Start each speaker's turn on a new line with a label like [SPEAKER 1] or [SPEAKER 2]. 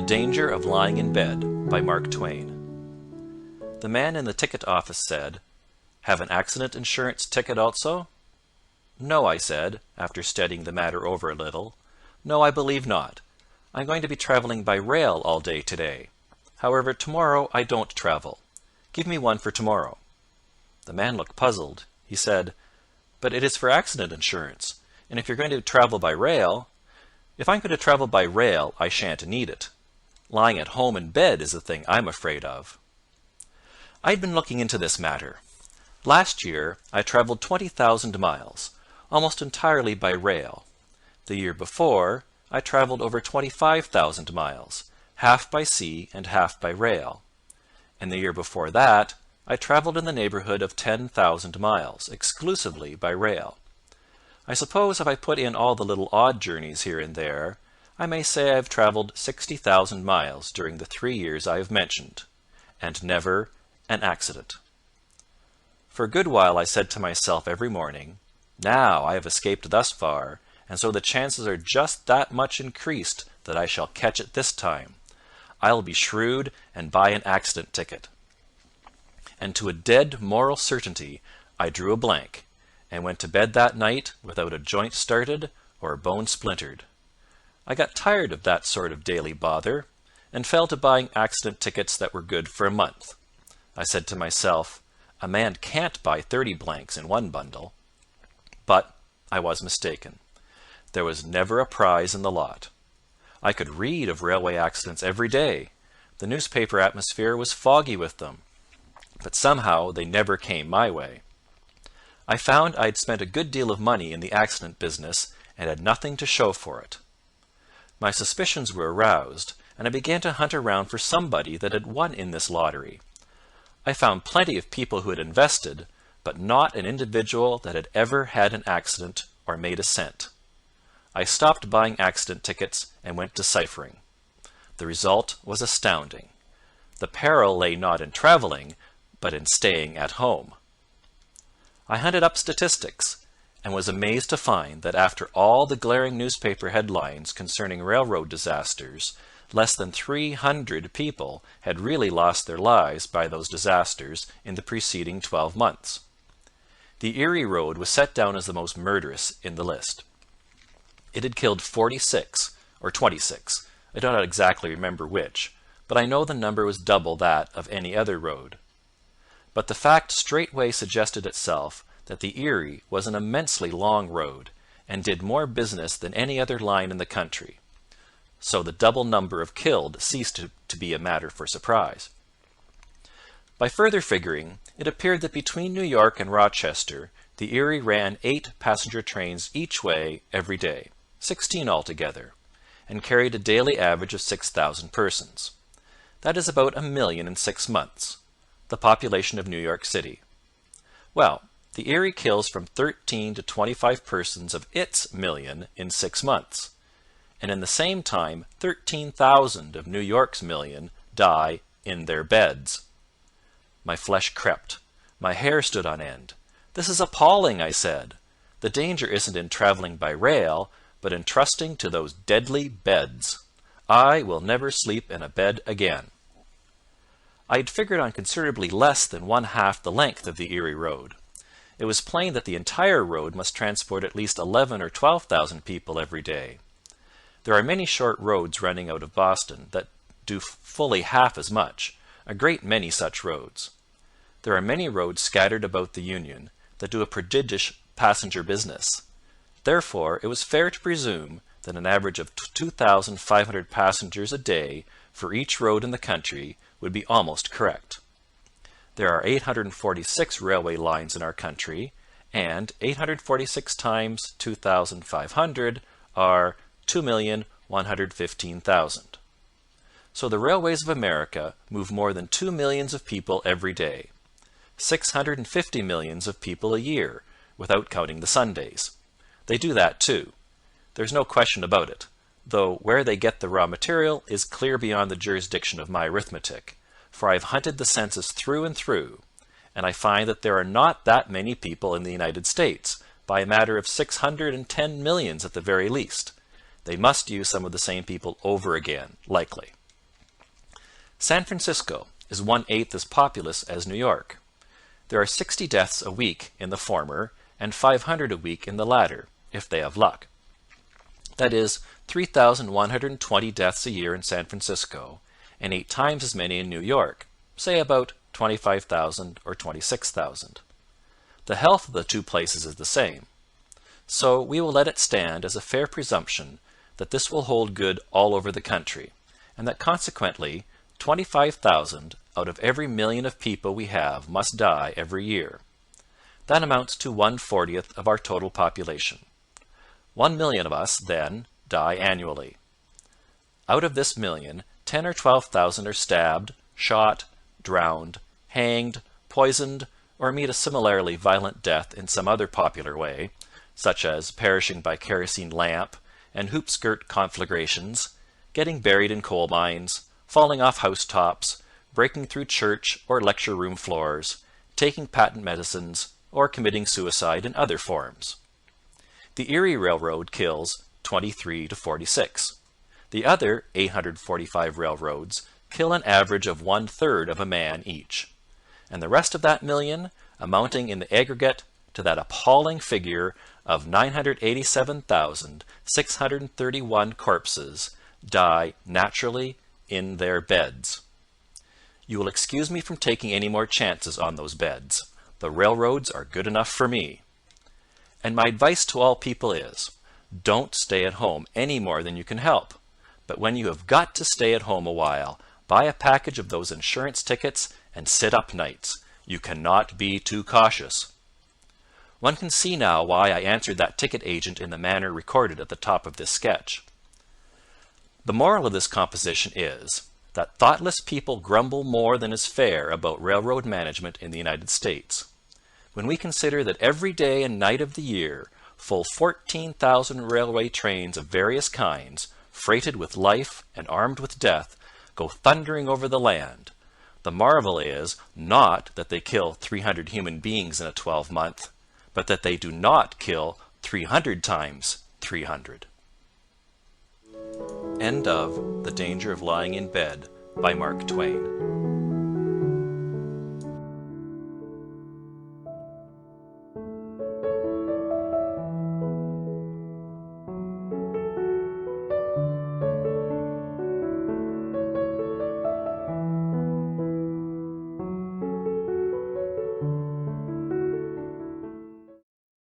[SPEAKER 1] The Danger of Lying in Bed by Mark Twain. The man in the ticket office said, "Have an accident insurance ticket also?" "No," I said, after studying the matter over a little. "No, I believe not. I'm going to be traveling by rail all day today. However, tomorrow I don't travel. Give me one for tomorrow." The man looked puzzled. He said, "But it is for accident insurance, and if you're going to travel by rail—" "If I'm going to travel by rail, I shan't need it. Lying at home in bed is the thing I'm afraid of." I'd been looking into this matter. Last year I traveled 20,000 miles, almost entirely by rail. The year before I traveled over 25,000 miles, half by sea and half by rail. And the year before that I traveled in the neighborhood of 10,000 miles, exclusively by rail. I suppose if I put in all the little odd journeys here and there, I may say I have traveled 60,000 miles during the 3 years I have mentioned, and never an accident. For a good while I said to myself every morning, "Now I have escaped thus far, and so the chances are just that much increased that I shall catch it this time. I'll be shrewd and buy an accident ticket." And to a dead moral certainty I drew a blank, and went to bed that night without a joint started or a bone splintered. I got tired of that sort of daily bother, and fell to buying accident tickets that were good for a month. I said to myself, a man can't buy 30 blanks in one bundle. But I was mistaken. There was never a prize in the lot. I could read of railway accidents every day. The newspaper atmosphere was foggy with them. But somehow they never came my way. I found I had spent a good deal of money in the accident business and had nothing to show for it. My suspicions were aroused, and I began to hunt around for somebody that had won in this lottery. I found plenty of people who had invested, but not an individual that had ever had an accident or made a cent. I stopped buying accident tickets and went deciphering. The result was astounding. The peril lay not in traveling, but in staying at home. I hunted up statistics, and was amazed to find that after all the glaring newspaper headlines concerning railroad disasters, less than 300 people had really lost their lives by those disasters in the preceding 12 months. The Erie road was set down as the most murderous in the list. It had killed 46 or 26, I do not exactly remember which, but I know the number was double that of any other road. But the fact straightway suggested itself that the Erie was an immensely long road, and did more business than any other line in the country. So the double number of killed ceased to be a matter for surprise. By further figuring, it appeared that between New York and Rochester, the Erie ran 8 passenger trains each way every day, 16 altogether, and carried a daily average of 6,000 persons. That is about 1 million in 6 months, the population of New York City. Well, the Erie kills from 13 to 25 persons of its million in 6 months, and in the same time 13,000 of New York's million die in their beds. My flesh crept. My hair stood on end. "This is appalling," I said. "The danger isn't in traveling by rail, but in trusting to those deadly beds. I will never sleep in a bed again." I had figured on considerably less than 1/2 the length of the Erie road. It was plain that the entire road must transport at least 11,000 or 12,000 people every day. There are many short roads running out of Boston that do fully half as much, a great many such roads. There are many roads scattered about the Union that do a prodigious passenger business. Therefore it was fair to presume that an average of 2,500 passengers a day for each road in the country would be almost correct. There are 846 railway lines in our country, and 846 times 2,500 are 2,115,000. So the railways of America move more than 2 millions of people every day, 650 millions of people a year, without counting the Sundays. They do that too. There's no question about it, though where they get the raw material is clear beyond the jurisdiction of my arithmetic, for I have hunted the census through and through, and I find that there are not that many people in the United States, by a matter of 610 millions at the very least. They must use some of the same people over again, likely. San Francisco is 1/8 as populous as New York. There are 60 deaths a week in the former and 500 a week in the latter, if they have luck. That is 3,120 deaths a year in San Francisco and 8 times as many in New York, say about 25,000 or 26,000. The health of the two places is the same. So we will let it stand as a fair presumption that this will hold good all over the country, and that consequently 25,000 out of every million of people we have must die every year. That amounts to 1/40th of our total population. 1 million of us, then, die annually. Out of this million, 10 or 12,000 are stabbed, shot, drowned, hanged, poisoned, or meet a similarly violent death in some other popular way, such as perishing by kerosene lamp and hoop-skirt conflagrations, getting buried in coal mines, falling off housetops, breaking through church or lecture room floors, taking patent medicines, or committing suicide in other forms. The Erie Railroad kills 23 to 46. The other 845 railroads kill an average of 1/3 of a man each. And the rest of that million, amounting in the aggregate to that appalling figure of 987,631 corpses, die naturally in their beds. You will excuse me from taking any more chances on those beds. The railroads are good enough for me. And my advice to all people is, don't stay at home any more than you can help. But when you have got to stay at home a while, buy a package of those insurance tickets and sit up nights. You cannot be too cautious. One can see now why I answered that ticket agent in the manner recorded at the top of this sketch. The moral of this composition is that thoughtless people grumble more than is fair about railroad management in the United States. When we consider that every day and night of the year full 14,000 railway trains of various kinds, freighted with life and armed with death, go thundering over the land, the marvel is not that they kill 300 human beings in a 12-month, but that they do not kill 300 times 300. End of The Danger of Lying in Bed by Mark Twain.